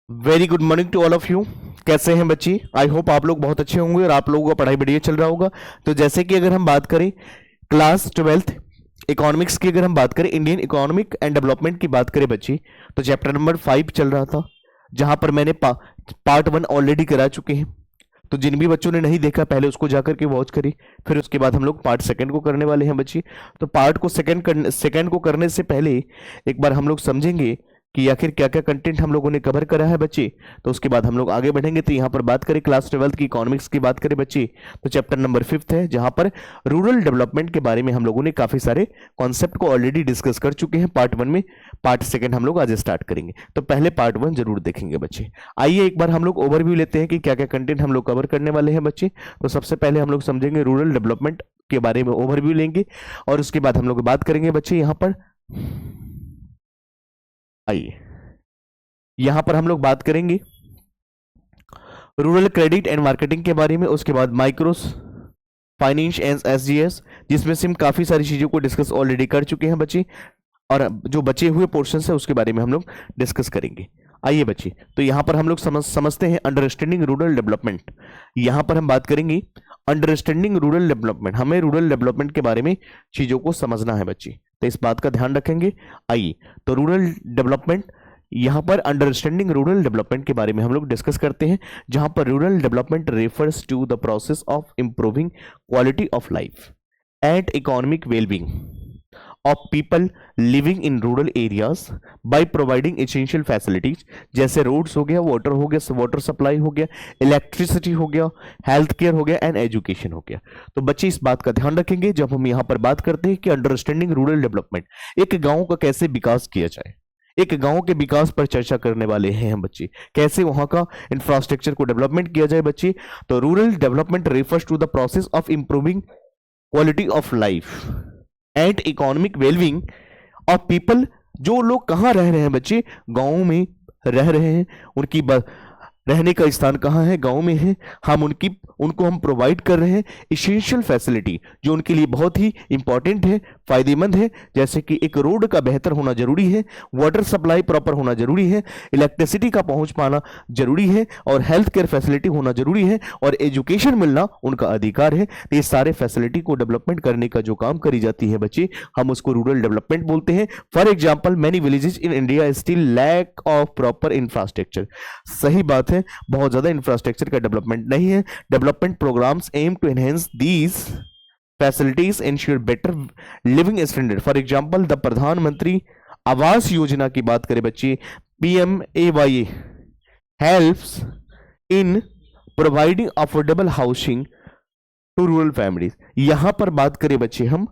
Very good morning to all of you. कैसे हैं बच्चे? आई होप आप लोग बहुत अच्छे होंगे और आप लोगों का पढ़ाई बढ़िया चल रहा होगा। तो जैसे कि अगर हम बात करें क्लास ट्वेल्थ इकोनॉमिक्स की, अगर हम बात करें इंडियन इकोनॉमिक एंड डेवलपमेंट की बात करें बच्ची, तो चैप्टर नंबर 5 चल रहा था, जहां पर मैंने पार्ट 1 ऑलरेडी करा चुके हैं। तो जिन भी बच्चों ने नहीं देखा पहले उसको जाकर के वॉच करी, फिर उसके बाद हम लोग पार्ट सेकंड को करने वाले हैं बच्ची। तो पार्ट को सेकंड को करने से पहले एक बार हम लोग समझेंगे कि आखिर क्या क्या कंटेंट हम लोगों ने कवर करा है बच्चे। तो उसके बाद हम लोग आगे बढ़ेंगे। तो यहाँ पर बात करें क्लास 12 की इकोनॉमिक्स की बात करें बच्चे, तो चैप्टर नंबर 5 है, जहां पर रूरल डेवलपमेंट के बारे में हम लोगों ने काफी सारे कॉन्सेप्ट को ऑलरेडी डिस्कस कर चुके हैं पार्ट 1 में। पार्ट सेकंड हम लोग आज स्टार्ट करेंगे, तो पहले पार्ट 1 जरूर देखेंगे बच्चे। आइए एक बार हम लोग ओवरव्यू लेते हैं कि क्या क्या कंटेंट हम लोग कवर करने वाले हैं बच्चे। तो सबसे पहले हम लोग समझेंगे रूरल डेवलपमेंट के बारे में, ओवरव्यू लेंगे, और उसके बाद हम लोग बात करेंगे बच्चे। यहां पर आइए, यहां पर हम लोग बात करेंगे रूरल क्रेडिट एंड मार्केटिंग के बारे में, उसके बाद माइक्रोस फाइनेंस एंड एसजीएस, जिसमें से हम काफी सारी चीजों को डिस्कस ऑलरेडी कर चुके हैं बच्चे, और जो बचे हुए पोर्शन है उसके बारे में हम लोग डिस्कस करेंगे। आइए बच्चे, तो यहां पर हम लोग समझते हैं अंडरस्टैंडिंग रूरल डेवलपमेंट। यहां पर हम बात करेंगे अंडरस्टैंडिंग रूरल डेवलपमेंट। हमें रूरल डेवलपमेंट के बारे में चीजों को समझना है बच्चे, तो इस बात का ध्यान रखेंगे। आइए, तो रूरल डेवलपमेंट, यहां पर अंडरस्टैंडिंग रूरल डेवलपमेंट के बारे में हम लोग डिस्कस करते हैं, जहां पर rural development refers to the process of improving quality of life and economic wellbeing of people living in rural areas by providing essential facilities, जैसे रोड्स हो गया, वाटर हो गया, वाटर सप्लाई हो गया, इलेक्ट्रिसिटी हो गया, हेल्थ केयर हो गया एंड एजुकेशन हो गया। तो बच्चे इस बात का ध्यान रखेंगे जब हम यहाँ पर बात करते हैं कि अंडरस्टैंडिंग रूरल डेवलपमेंट, एक गांव का कैसे विकास किया जाए, एक गांव के विकास पर चर्चा करने वाले हैं हम बच्चे, कैसे वहां का इंफ्रास्ट्रक्चर को डेवलपमेंट किया जाए बच्चे। तो rural development refers to the process of improving quality of life and economic wellbeing of people. जो लोग कहाँ रह रहे हैं बच्चे? गाँव में रह रहे हैं, उनकी रहने का स्थान कहाँ है? गांव में है। हम उनको हम प्रोवाइड कर रहे हैं इसेंशियल फैसिलिटी, जो उनके लिए बहुत ही इंपॉर्टेंट है, फायदेमंद है, जैसे कि एक रोड का बेहतर होना जरूरी है, वाटर सप्लाई प्रॉपर होना जरूरी है, इलेक्ट्रिसिटी का पहुंच पाना जरूरी है, और हेल्थ केयर फैसिलिटी होना जरूरी है, और एजुकेशन मिलना उनका अधिकार है। ये सारे फैसिलिटी को डेवलपमेंट करने का जो काम करी जाती है बच्चे, हम उसको रूरल डेवलपमेंट बोलते हैं। For example, many villages in India still lack of proper infrastructure. सही बात है, बहुत ज्यादा इंफ्रास्ट्रक्चर का डेवलपमेंट नहीं है। Development programs aim to enhance these facilities, ensure better living standard. For example, the Pradhan Mantri Awas Yojana की बात करें बच्चे, PMAY helps in providing affordable housing to rural families. यहां पर बात करें बच्चे हम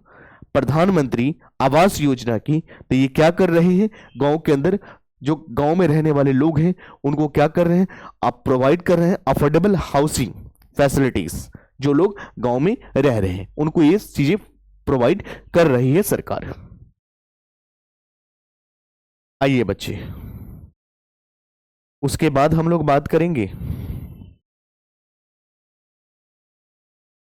प्रधानमंत्री आवास योजना की, तो ये क्या कर रहे हैं? गांव के अंदर जो गांव में रहने वाले लोग हैं उनको क्या कर रहे हैं? आप प्रोवाइड कर रहे हैं अफोर्डेबल हाउसिंग फैसिलिटीज। जो लोग गांव में रह रहे हैं उनको ये चीजें प्रोवाइड कर रही है सरकार। आइए बच्चे, उसके बाद हम लोग बात करेंगे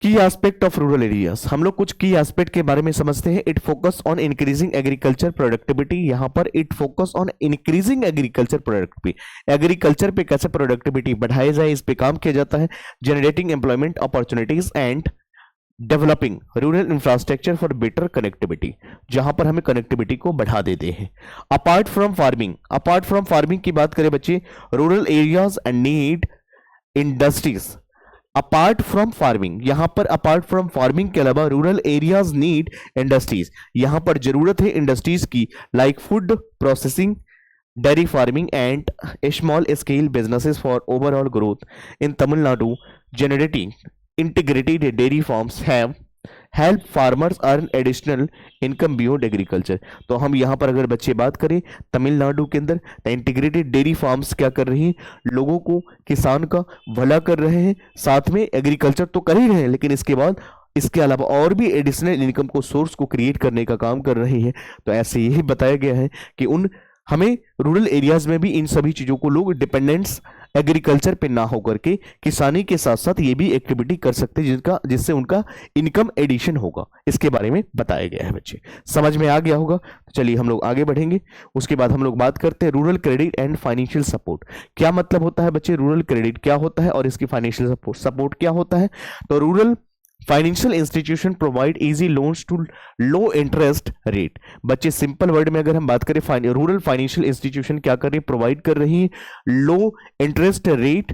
की एस्पेक्ट ऑफ रूरल एरियाज। हम लोग कुछ की एस्पेक्ट के बारे में समझते हैं। It focus on increasing agriculture productivity. यहां पर it focus on increasing agriculture productivity, agriculture पे कैसे प्रोडक्टिविटी बढ़ाई जाए इस पे काम किया जाता है। Generating employment opportunities and developing rural infrastructure for better connectivity, जहां पर हमें कनेक्टिविटी को बढ़ा देते हैं। अपार्ट फ्रॉम फार्मिंग की बात करें बच्चे, rural areas and need industries. Apart from farming, यहां पर अपार्ट फ्रॉम फार्मिंग के अलावा रूरल एरियाज नीड इंडस्ट्रीज। यहां पर जरूरत है इंडस्ट्रीज की, like food processing, dairy farming and small scale businesses for overall growth in Tamil Nadu. Generating integrated dairy farms have help farmers earn additional income beyond agriculture। तो हम यहाँ पर अगर बच्चे बात करें तमिलनाडु के अंदर, तो इंटीग्रेटेड डेयरी फार्म्स क्या कर रही हैं? लोगों को, किसान का भला कर रहे हैं, साथ में एग्रीकल्चर तो कर ही रहे हैं, लेकिन इसके बाद इसके अलावा और भी एडिशनल इनकम को, सोर्स को क्रिएट करने का काम कर रही है। तो ऐसे यही बताया गया है कि हमें रूरल एरियाज में भी इन सभी चीजों को लोग डिपेंडेंस एग्रीकल्चर पे ना होकर के किसानी के साथ साथ ये भी एक्टिविटी कर सकते हैं जिससे उनका इनकम एडिशन होगा, इसके बारे में बताया गया है बच्चे। समझ में आ गया होगा। तो चलिए हम लोग आगे बढ़ेंगे। उसके बाद हम लोग बात करते हैं rural credit and financial support. क्या मतलब होता है बच्चे, रूरल क्रेडिट क्या होता है और इसकी फाइनेंशियल सपोर्ट क्या होता है। तो rural financial institution provide easy loans to low interest rate. बच्चे सिंपल वर्ड में अगर हम बात करें, रूरल फाइनेंशियल इंस्टीट्यूशन क्या कर रही है, प्रोवाइड कर रही है लो इंटरेस्ट रेट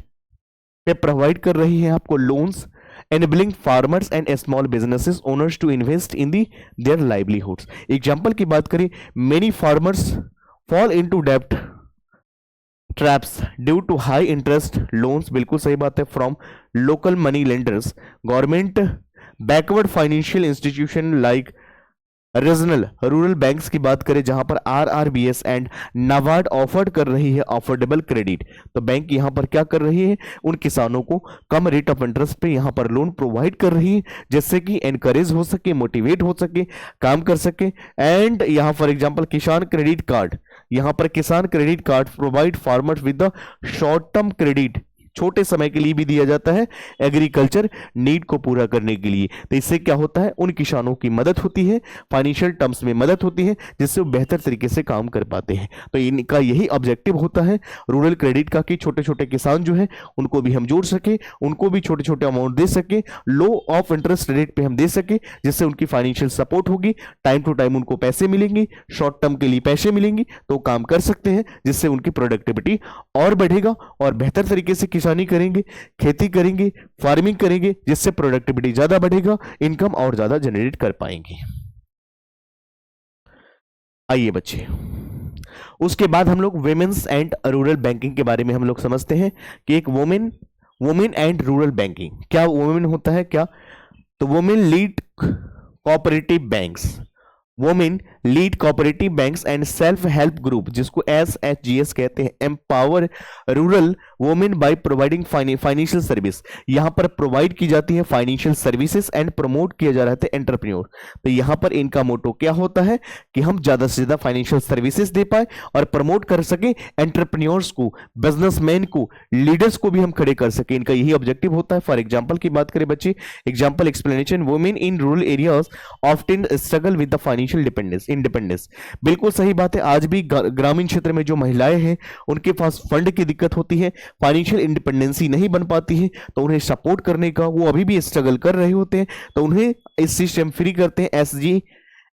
पे प्रोवाइड कर रही है आपको loans, enabling farmers and small businesses owners to invest in their livelihoods। Example की बात करें, many farmers fall into debt traps due to high interest loans, बिल्कुल सही बात है, from local money lenders, government backward financial institution like regional rural banks की बात करें जहां पर आरआरबीएस एंड नाबार्ड ऑफर्ड कर रही है अफोर्डेबल क्रेडिट। तो बैंक यहां पर क्या कर रही है, उन किसानों को कम रेट ऑफ इंटरेस्ट पे यहां पर लोन प्रोवाइड कर रही है, जिससे कि एनकरेज हो सके, मोटिवेट हो सके, काम कर सके। एंड यहां फॉर एग्जांपल किसान क्रेडिट कार्ड, यहां पर किसान credit card provide farmers with the short term credit, छोटे समय के लिए भी दिया जाता है एग्रीकल्चर नीड को पूरा करने के लिए। तो इससे क्या होता है, उन किसानों की मदद होती है, फाइनेंशियल टर्म्स में मदद होती है, जिससे वो बेहतर तरीके से काम कर पाते हैं। तो इनका यही ऑब्जेक्टिव होता है रूरल क्रेडिट का कि छोटे छोटे किसान जो है उनको भी हम जोड़ सके, उनको भी छोटे छोटे अमाउंट दे सके, लो ऑफ इंटरेस्ट रेट पे हम दे सके, जिससे उनकी फाइनेंशियल सपोर्ट होगी, टाइम टू टाइम उनको पैसे मिलेंगे, शॉर्ट टर्म के लिए पैसे मिलेंगे तो काम कर सकते हैं, जिससे उनकी प्रोडक्टिविटी और बढ़ेगा और बेहतर तरीके से किसानी करेंगे, खेती करेंगे, फार्मिंग करेंगे, जिससे प्रोडक्टिविटी ज्यादा बढ़ेगा, इनकम और ज्यादा जनरेट कर पाएंगे। आइए बच्चे, उसके बाद हम लोग वुमेन्स एंड रूरल बैंकिंग के बारे में हम लोग समझते हैं कि एक वुमेन एंड रूरल बैंकिंग, क्या वुमेन होता है क्या, तो women lead cooperative banks, women lead cooperative banks and self help group, जिसको SHGS कहते हैं, empower rural women by providing financial service. यहां पर प्रोवाइड की जाती है फाइनेंशियल सर्विसेज एंड प्रमोट किया जा रहा है एंटरप्रेन्योर। तो यहां पर इनका मोटो क्या होता है कि हम ज्यादा से ज्यादा फाइनेंशियल सर्विसेज दे पाए और प्रमोट कर सके एंटरप्रेन्योर्स को, बिजनेसमैन को, लीडर्स को भी हम खड़े कर सके, इनका यही ऑब्जेक्टिव होता है। फॉर एग्जाम्पल की बात करें बच्चे, example explanation, women in rural areas often struggle with the financial independence. बिल्कुल सही बात है, आज भी ग्रामीण क्षेत्र में जो महिलाएं हैं उनके पास फंड की दिक्कत होती है, फाइनेंशियल इंडिपेंडेंसी नहीं बन पाती है, तो उन्हें सपोर्ट करने का वो अभी भी स्ट्रगल कर रहे होते हैं, तो उन्हें इस सिस्टम फ्री करते हैं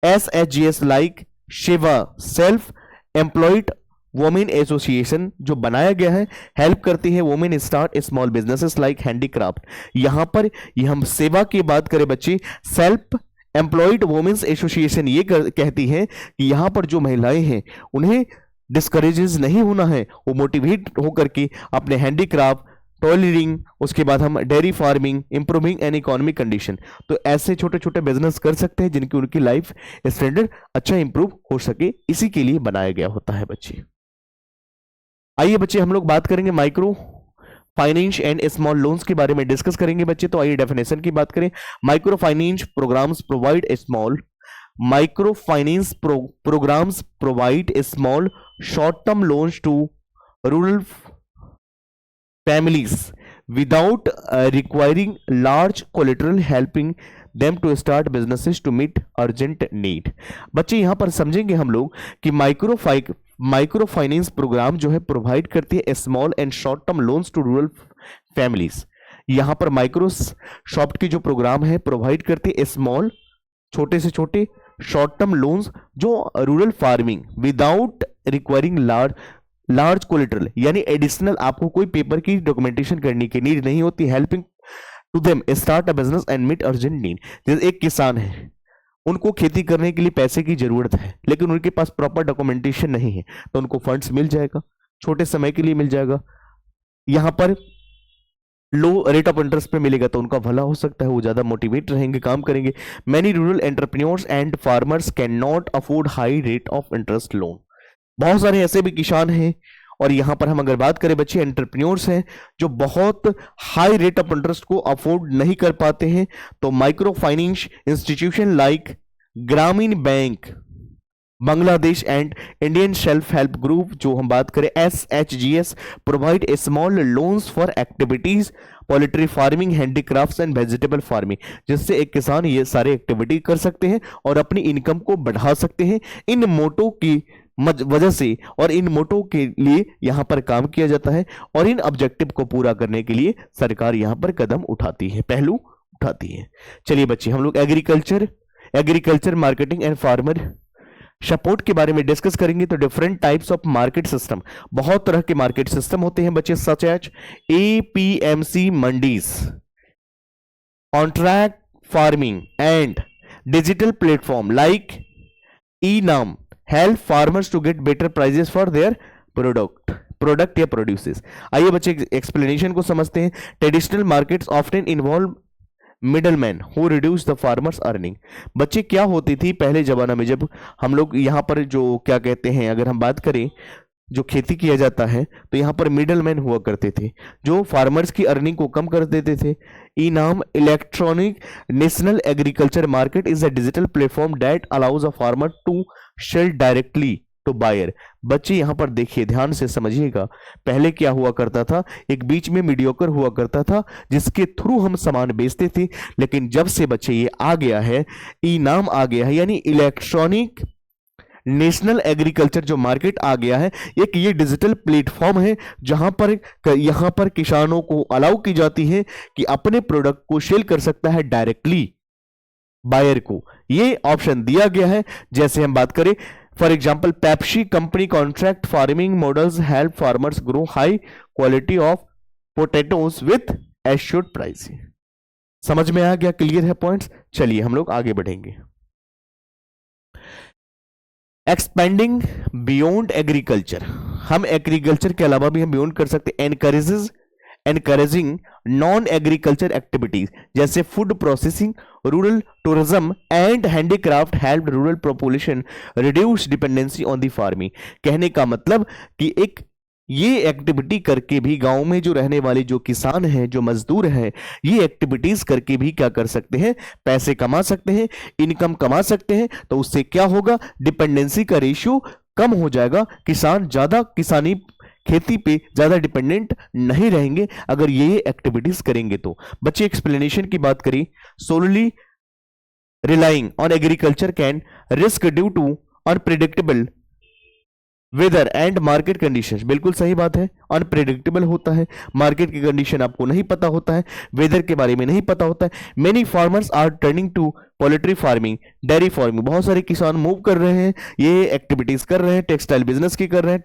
SHGS like Shiva self employed women association जो बनाया गया है, हेल्प करती है women start small businesses like handicraft. यहां पर हम सेवा की बात करें बच्चे, सेल्फ एम्प्लॉयड वुमेन्स एसोसिएशन ये कहती है कि यहां पर जो महिलाएं हैं उन्हें डिस्करेजेस नहीं होना है, वो मोटिवेट होकर के अपने हैंडीक्राफ्ट, टॉयलरिंग, उसके बाद हम dairy farming, improving an economic condition, तो ऐसे छोटे छोटे बिजनेस कर सकते हैं जिनकी उनकी लाइफ स्टैंडर्ड अच्छा इंप्रूव हो सके, इसी के लिए बनाया गया होता है बच्चे। आइए बच्चे हम लोग बात करेंगे micro finance and small loans के बारे में डिस्कस करेंगे बच्चे। तो आइए डेफिनेशन की बात करें, micro finance programs provide small micro finance programs provide small short term loans to rural families without requiring large collateral, helping them to start businesses to meet urgent need। बच्चे यहां पर समझेंगे हम लोग कि माइक्रो फाइनेंस प्रोग्राम जो है provide करती है small and short term loans to rural families. यहां पर माइक्रो सॉफ्ट की जो प्रोग्राम है प्रोवाइड करती है स्मॉल, छोटे से छोटे शॉर्ट टर्म लोन्स जो rural farming without requiring large collateral, यानी एडिशनल आपको कोई पेपर की डॉक्यूमेंटेशन करने की नीड नहीं होती, helping to them start a business and meet urgent need. जैसे एक किसान है, उनको खेती करने के लिए पैसे की जरूरत है, लेकिन उनके पास प्रॉपर डॉक्यूमेंटेशन नहीं है, तो उनको फंड्स मिल जाएगा, छोटे समय के लिए मिल जाएगा, यहां पर लो रेट ऑफ इंटरेस्ट पे मिलेगा, तो उनका भला हो सकता है, वो ज्यादा मोटिवेट रहेंगे, काम करेंगे। Many rural entrepreneurs and farmers can not afford high rate of interest loan. बहुत सारे ऐसे भी किसान हैं, और यहां पर हम अगर बात करें बच्चे, एंटरप्रेन्योर्स हैं जो बहुत हाई रेट ऑफ इंटरेस्ट को अफोर्ड नहीं कर पाते हैं, तो माइक्रो फाइनेंस इंस्टीट्यूशन लाइक ग्रामीण bank Bangladesh and Indian self help group जो हम बात करें SHGS provide a small loans for activities poultry farming, handicrafts and vegetable farming, जिससे एक किसान ये सारे एक्टिविटी कर सकते हैं और अपनी इनकम को बढ़ा सकते हैं। इन मोटो की वजह से और इन मोटो के लिए यहां पर काम किया जाता है और इन ऑब्जेक्टिव को पूरा करने के लिए सरकार यहां पर कदम उठाती है, पहलू उठाती है। चलिए बच्चे, हम लोग agriculture marketing and farmer support के बारे में डिस्कस करेंगे। तो different types of market system, बहुत तरह के मार्केट सिस्टम होते हैं बच्चे, such as APMC mandis, contract farming and digital platform like eNAM help farmers to get better prices for their product या प्रोड्यूसेस। आइए बच्चे एक्सप्लेनेशन को समझते हैं। Traditional markets often involve middleman who reduce the farmers earning. बच्चे क्या होती थी पहले जमाना में, जब हम लोग यहाँ पर जो क्या कहते हैं, अगर हम बात करें जो खेती किया जाता है तो यहाँ पर मिडलमैन हुआ करते थे जो फार्मर्स की अर्निंग को कम कर देते थे। ENAM electronic national agriculture market is a digital platform that allows a farmer to sell directly to buyer. बच्चे यहां पर देखिए, ध्यान से समझिएगा। पहले क्या हुआ करता था, एक बीच में मीडियोकर हुआ करता था जिसके थ्रू हम सामान बेचते थे, लेकिन जब से बच्चे ये आ गया है, E-नाम आ गया है, यानी इलेक्ट्रॉनिक नेशनल एग्रीकल्चर जो मार्केट आ गया है, एक ये डिजिटल प्लेटफॉर्म है जहां पर यहां पर किसानों को अलाउ की जाती है कि अपने प्रोडक्ट को सेल कर सकता है डायरेक्टली बायर को, ये ऑप्शन दिया गया है। जैसे हम बात करें for example Pepsi company contract farming models help farmers grow high quality of potatoes with assured price. समझ में आ गया, क्लियर है पॉइंट्स। चलिए हम लोग आगे बढ़ेंगे। एक्सपेंडिंग बियॉन्ड एग्रीकल्चर, हम एग्रीकल्चर के अलावा भी हम बियॉन्ड कर सकते हैं। एनकरेजिंग नॉन एग्रीकल्चर एक्टिविटीज जैसे food processing, rural tourism and handicraft help rural population reduce dependency on the farming. कहने का मतलब कि एक ये एक्टिविटी करके भी गांव में जो रहने वाले जो किसान हैं, जो मजदूर हैं, ये एक्टिविटीज करके भी क्या कर सकते हैं, पैसे कमा सकते हैं, इनकम कमा सकते हैं। तो उससे क्या होगा, डिपेंडेंसी का रेशियो कम हो जाएगा, किसान ज्यादा किसानी खेती पे ज्यादा डिपेंडेंट नहीं रहेंगे अगर ये एक्टिविटीज करेंगे। तो बच्चे एक्सप्लेनेशन की बात करें, solely relying on agriculture can risk due to unpredictable weather and market conditions. बिल्कुल सही बात है, अनप्रिडिक्टेबल होता है, मार्केट की कंडीशन आपको नहीं पता होता है, वेदर के बारे में नहीं पता होता है। Many farmers are turning to poultry farming, dairy farming, बहुत सारे किसान मूव कर रहे हैं, ये एक्टिविटीज कर रहे हैं, टेक्सटाइल बिजनेस की कर रहे हैं,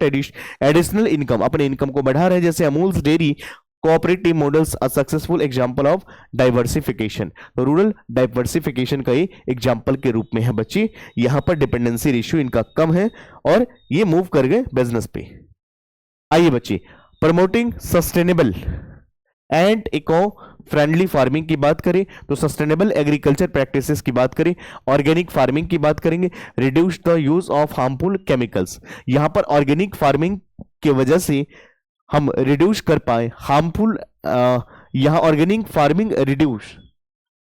एडिशनल इनकम, अपने इनकम को बढ़ा रहे हैं, जैसे Amul's dairy cooperative models a successful example of diversification. तो रूरल डाइवर्सिफिकेशन का ही एग्जांपल के रूप में है बच्चे, यहां पर डिपेंडेंसी रेशियो इनका कम है और ये मूव कर गए बिजनेस पे। आइए बच्चे, promoting sustainable and eco friendly farming की बात करें तो सस्टेनेबल एग्रीकल्चर प्रैक्टिसेस की बात करें, ऑर्गेनिक फार्मिंग की बात करेंगे, reduce the use of harmful chemicals. यहां पर ऑर्गेनिक फार्मिंग की वजह से हम रिड्यूस कर पाए हार्मफुल, यहां organic farming reduce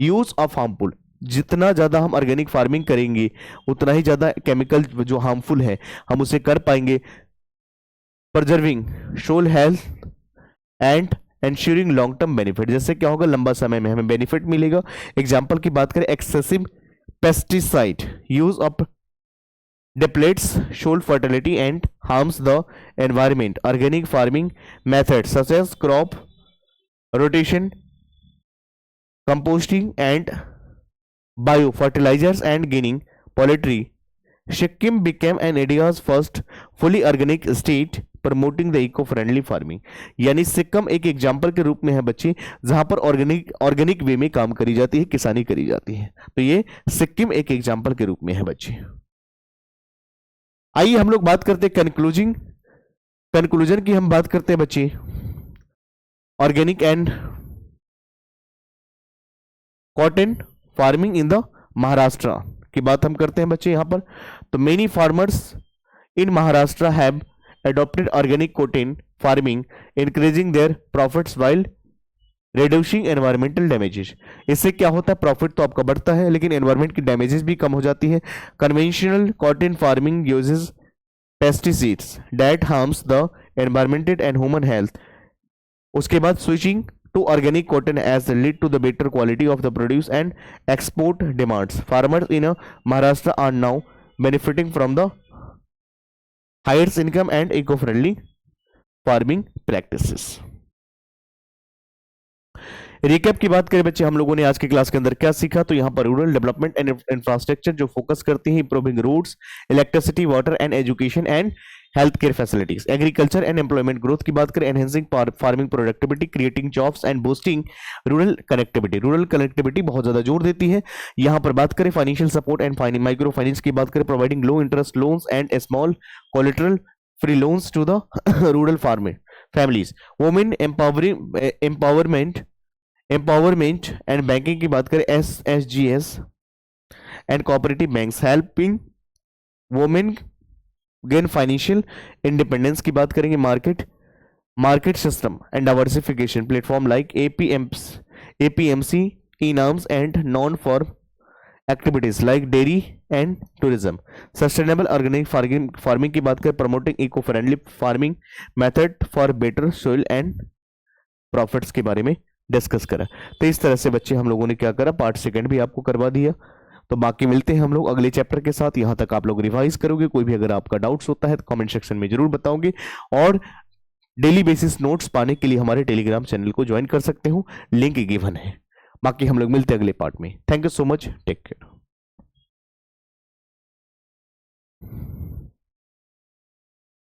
use of harmful, जितना ज्यादा हम ऑर्गेनिक फार्मिंग करेंगे उतना ही ज्यादा केमिकल जो हार्मफुल है हम उसे कर पाएंगे। Preserving soil health and ensuring long term benefit, जैसे क्या होगा, लंबा समय में हमें बेनिफिट मिलेगा। एग्जाम्पल की बात करें, excessive pesticide use of depletes soil fertility and harms the environment. Organic farming methods such as crop rotation, composting and biofertilizers and gaining poultry. Sikkim became an India's first fully organic state promoting the eco friendly farming. यानी सिक्किम एक example के रूप में है बच्चे, जहां पर organic way में काम करी जाती है, किसानी करी जाती है। तो ये सिक्किम एक एग्जाम्पल के रूप में है बच्चे। आइए हम लोग बात करते हैं कंक्लूजन की हम बात करते हैं बच्चे, organic and cotton farming in the Maharashtra की बात हम करते हैं बच्चे यहां पर। तो many farmers in Maharashtra have adopted organic cotton farming, increasing their profits while reducing environmental damages, इससे क्या होता है, प्रॉफिट तो आपका बढ़ता है लेकिन एनवायरमेंट की डैमेजेस भी कम हो जाती है। Conventional cotton farming uses pesticides that harms the environment and human health. उसके बाद switching to organic cotton as lead to the better quality of the produce and export demands. Farmers in Maharashtra are now benefiting from the higher income and eco friendly farming practices. Recap की बात करें बच्चे, हम लोगों ने आज की class के अंदर क्या सीखा, तो यहाँ पर रूरल डेवलपमेंट एंड इंफ्रास्ट्रक्चर जो फोकस करती है improving roads, electricity, water and education and health care facilities. Agriculture and employment growth की बात करें, enhancing farming productivity, creating jobs and boosting rural connectivity. Rural connectivity बहुत ज्यादा जोर देती है। यहाँ पर बात करें financial support and micro finance की बात करें, providing low interest loans and small collateral free loans to the rural farmer families. Women empowerment and banking की बात करें, SSGS and cooperative banks helping women gain financial independence की बात करेंगे। Market system and diversification platform like APMC, eNAMs and non farm activities like dairy and tourism. Sustainable organic farming की बात करें, promoting eco friendly farming method for better soil and profits के बारे में discuss करा। तो इस तरह से बच्चे हम लोगों ने क्या करा, पार्ट सेकंड भी आपको करवा दिया। तो बाकी मिलते हैं हम लोग अगले चैप्टर के साथ। यहां तक आप लोग रिवाइज करोगे, कोई भी अगर आपका डाउट्स होता है तो कमेंट सेक्शन में जरूर बताओगे, और डेली बेसिस नोट्स पाने के लिए हमारे टेलीग्राम चैनल को ज्वाइन कर सकते हो, लिंक गिवन है। बाकी हम लोग मिलते हैं अगले पार्ट में। Thank you so much, take care.